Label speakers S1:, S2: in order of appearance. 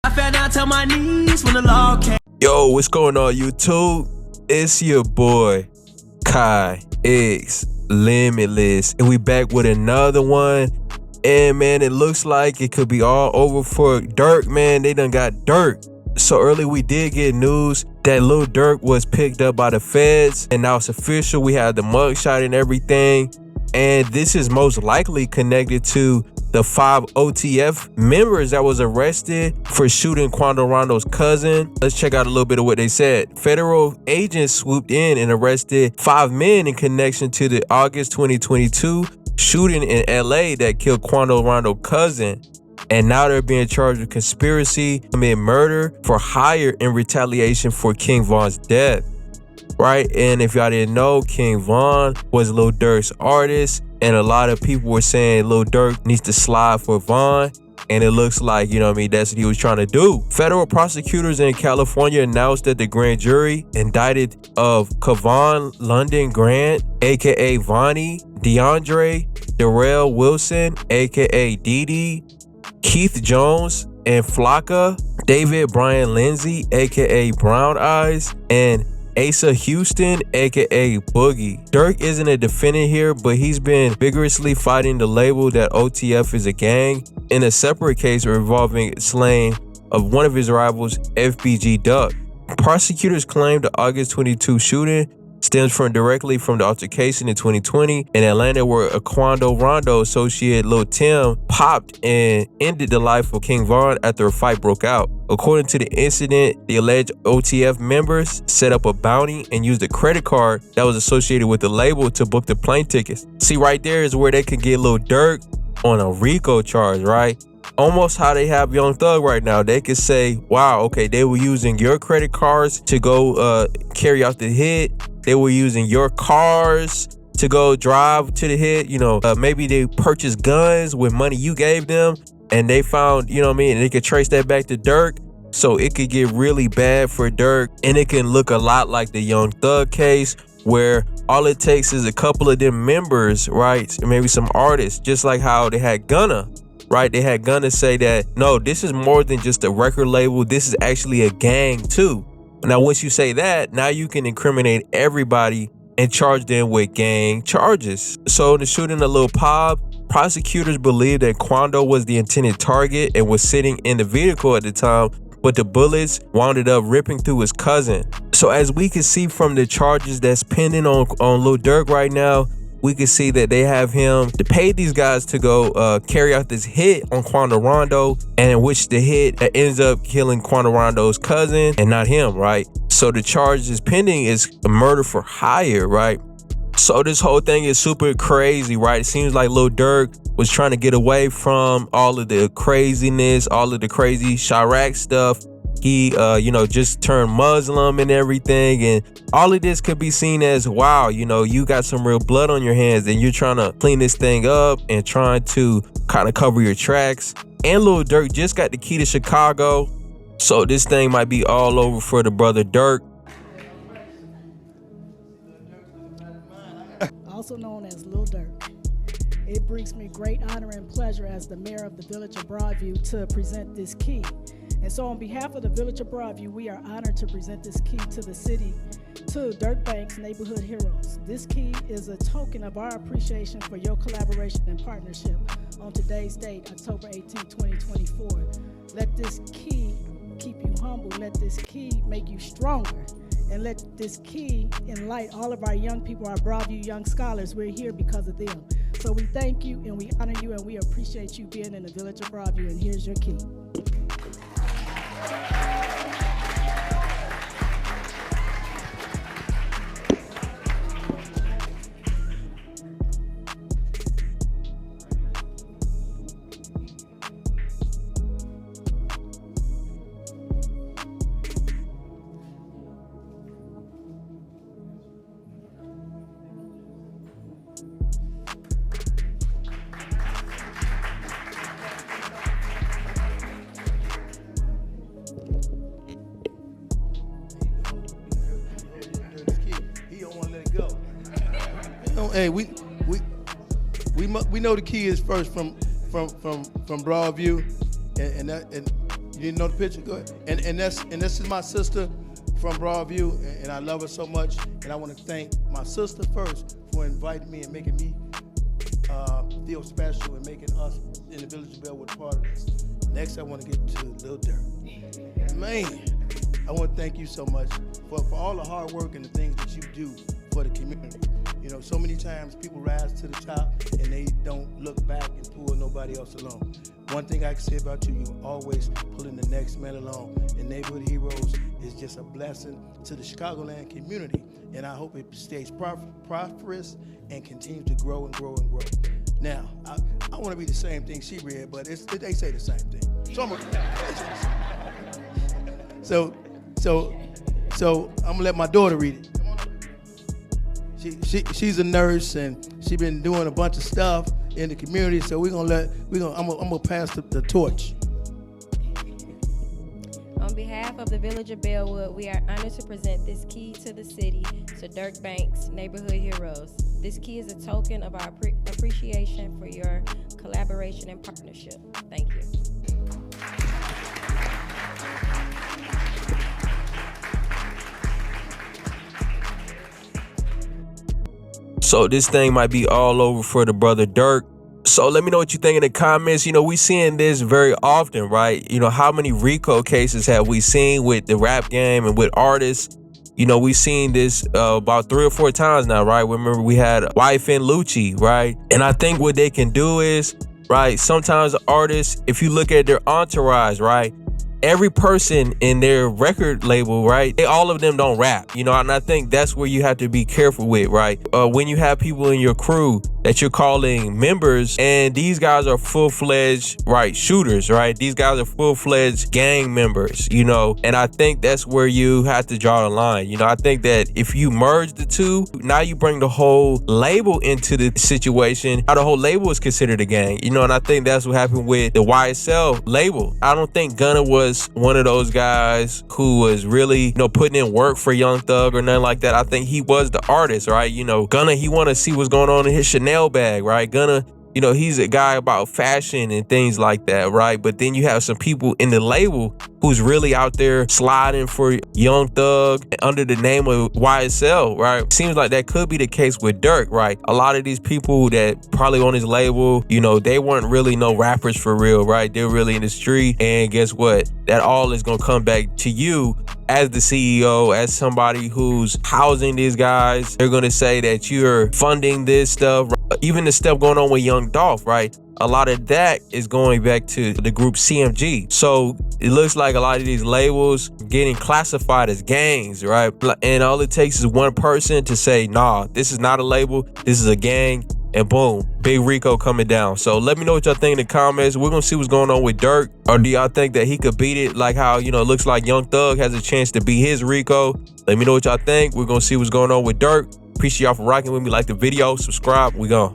S1: I fell down to my knees when the law came.
S2: Yo, what's going on, YouTube? It's your boy, Kai X Limitless, and we back with another one. And man, it looks like it could be all over for Durk, man. They done got Durk. So early we did get news that Lil Durk was picked up by the feds, and now it's official. We have the mugshot and everything, and this is most likely connected to the 5 OTF members that was arrested for shooting Quando Rondo's cousin. Let's check out a little bit of what they said. Federal agents swooped in and arrested 5 men in connection to the August 2022 shooting in LA that killed Quando Rondo's cousin. And now they're being charged with conspiracy to commit murder for hire in retaliation for King Von's death. Right? And if y'all didn't know, King Von was Lil Durk's artist, and a lot of people were saying Lil Durk needs to slide for Von, and it looks like, you know what I mean, that's what he was trying to do. Federal prosecutors in California announced that the grand jury indicted of Kevon London Grant, aka Vonnie, DeAndre, Darrell Wilson, aka Didi, Keith Jones, and Flocka, David Brian Lindsay, aka Brown Eyes, and Asa Houston, aka Boogie. Durk isn't a defendant here, but he's been vigorously fighting the label that OTF is a gang in a separate case involving slaying of one of his rivals, FBG Duck. Prosecutors claim the August 22 shooting stems directly from the altercation in 2020 in Atlanta, where a Quando Rondo associate Lil Tim popped and ended the life of King Von after a fight broke out. According to the incident, the alleged OTF members set up a bounty and used a credit card that was associated with the label to book the plane tickets. See, right there is where they could get Lil Durk on a RICO charge, right? Almost how they have Young Thug right now. They could say, wow, okay, they were using your credit cards to go carry out the hit. They were using your cars to go drive to the hit. You know, maybe they purchased guns with money you gave them, and they found, you know what I mean, and they could trace that back to Durk. So it could get really bad for Durk, and it can look a lot like the Young Thug case, where all it takes is a couple of them members, right? Maybe some artists, just like how they had Gunna. Right, they had Gunna say that, no, this is more than just a record label. This is actually a gang too. Now, once you say that, now you can incriminate everybody and charge them with gang charges. So the shooting of Lil Pop, prosecutors believe that Quando was the intended target and was sitting in the vehicle at the time, but the bullets wound up ripping through his cousin. So as we can see from the charges that's pending on Lil Durk right now, we can see that they have him to pay these guys to go carry out this hit on Quando Rondo, and in which the hit ends up killing Quando Rondo's cousin and not him, right? So the charge is pending is a murder for hire, right? So this whole thing is super crazy, right? It seems like Lil Durk was trying to get away from all of the craziness, all of the crazy Chirac stuff. He, you know, just turned Muslim and everything, and all of this could be seen as, wow, you know, you got some real blood on your hands and you're trying to clean this thing up and trying to kind of cover your tracks. And Lil Durk just got the key to Chicago, so this thing might be all over for the brother Durk.
S3: Also known as Lil Durk. It brings me great honor and pleasure as the mayor of the Village of Broadview to present this key. And so on behalf of the Village of Broadview, we are honored to present this key to the city, to Durk Bank's Neighborhood Heroes. This key is a token of our appreciation for your collaboration and partnership on today's date, October 18, 2024. Let this key keep you humble. Let this key make you stronger. And let this key enlighten all of our young people, our Broadview young scholars. We're here because of them. So we thank you and we honor you and we appreciate you being in the Village of Broadview. And here's your key.
S4: Hey, we know the key is first from Broadview, and didn't know the picture? Go ahead. And this is my sister from Broadview, and I love her so much. And I want to thank my sister first for inviting me and making me feel special and making us in the Village of Bellwood part of this. Next, I want to get to Lil Durk. Man, I want to thank you so much for all the hard work and the things that you do for the community. You know, so many times people rise to the top and they don't look back and pull nobody else along. One thing I can say about you, you always pulling the next man along. And Neighborhood Heroes is just a blessing to the Chicagoland community. And I hope it stays prosperous and continues to grow and grow and grow. Now, I want to be the same thing she read, but they say the same thing. So I'm gonna let my daughter read it. She's a nurse and she's been doing a bunch of stuff in the community. So I'm gonna pass the torch.
S5: On behalf of the Village of Bellwood, we are honored to present this key to the city to Durk Banks, Neighborhood Heroes. This key is a token of our appreciation for your collaboration and partnership. Thank you.
S2: So this thing might be all over for the brother Durk. So let me know what you think in the comments. You know, we seeing this very often, right? You know, how many RICO cases have we seen with the rap game and with artists? You know, we've seen this about 3 or 4 times now, right? Remember, we had Wife and Lucci, right? And I think what they can do is, right, sometimes the artists, if you look at their entourage, right, every person in their record label, right, all of them don't rap, you know, and I think that's where you have to be careful with, right? When you have people in your crew that you're calling members, and these guys are full-fledged, right, shooters, right? These guys are full-fledged gang members, you know, and I think that's where you have to draw the line. You know, I think that if you merge the two, now you bring the whole label into the situation. Now the whole label is considered a gang, you know, and I think that's what happened with the YSL label. I don't think Gunna was one of those guys who was really, you know, putting in work for Young Thug or nothing like that. I think he was the artist, right? You know, Gunna, he want to see what's going on in his Chanel bag, right? Gunna, you know, he's a guy about fashion and things like that, right? But then you have some people in the label who's really out there sliding for Young Thug under the name of YSL, right? Seems like that could be the case with Durk, right? A lot of these people that probably on his label, you know, they weren't really no rappers for real, right? They're really in the street, and guess what? That all is gonna come back to you as the CEO, as somebody who's housing these guys. They're gonna say that you're funding this stuff, right? Even the stuff going on with Young Dolph, right? A lot of that is going back to the group CMG. So it looks like a lot of these labels getting classified as gangs, right? And all it takes is one person to say, nah, this is not a label, this is a gang, and boom, big RICO coming down. So let me know what y'all think in the comments. We're gonna see what's going on with Durk. Or do y'all think that he could beat it, like how, you know, it looks like Young Thug has a chance to beat his RICO? Let me know what y'all think. We're gonna see what's going on with Durk. Appreciate y'all for rocking with me. Like the video, subscribe, we gone.